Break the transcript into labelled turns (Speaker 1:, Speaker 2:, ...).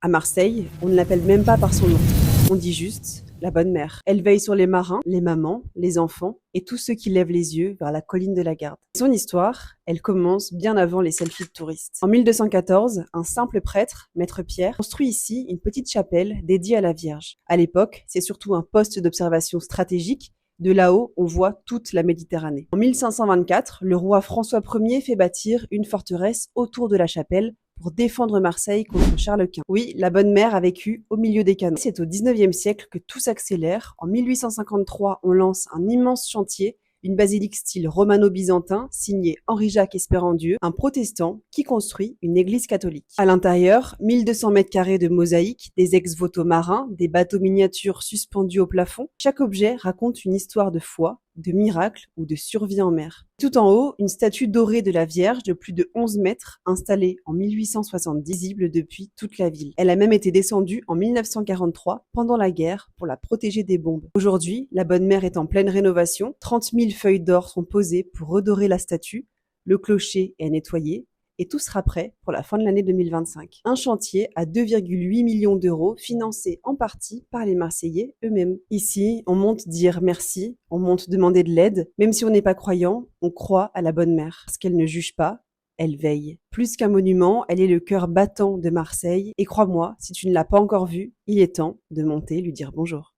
Speaker 1: À Marseille, on ne l'appelle même pas par son nom. On dit juste la bonne mère. Elle veille sur les marins, les mamans, les enfants et tous ceux qui lèvent les yeux vers la colline de la Garde. Son histoire, elle commence bien avant les selfies de touristes. En 1214, un simple prêtre, Maître Pierre, construit ici une petite chapelle dédiée à la Vierge. À l'époque, c'est surtout un poste d'observation stratégique. De là-haut, on voit toute la Méditerranée. En 1524, le roi François Ier fait bâtir une forteresse autour de la chapelle pour défendre Marseille contre Charles Quint. Oui, la bonne mère a vécu au milieu des canons. C'est au 19e siècle que tout s'accélère. En 1853, on lance un immense chantier, une basilique style romano-byzantin, signée Henri-Jacques Espérandieu, un protestant qui construit une église catholique. À l'intérieur, 1200 mètres carrés de mosaïques, des ex-voto marins, des bateaux miniatures suspendus au plafond. Chaque objet raconte une histoire de foi, de miracle ou de survie en mer. Tout en haut, une statue dorée de la Vierge de plus de 11 mètres, installée en 1870, visible depuis toute la ville. Elle a même été descendue en 1943, pendant la guerre, pour la protéger des bombes. Aujourd'hui, la Bonne Mère est en pleine rénovation. 30 000 feuilles d'or sont posées pour redorer la statue. Le clocher est nettoyé. Et tout sera prêt pour la fin de l'année 2025. Un chantier à 2,8 millions d'euros, financé en partie par les Marseillais eux-mêmes. Ici, on monte dire merci, on monte demander de l'aide. Même si on n'est pas croyant, on croit à la Bonne Mère. Parce qu'elle ne juge pas, elle veille. Plus qu'un monument, elle est le cœur battant de Marseille. Et crois-moi, si tu ne l'as pas encore vue, il est temps de monter lui dire bonjour.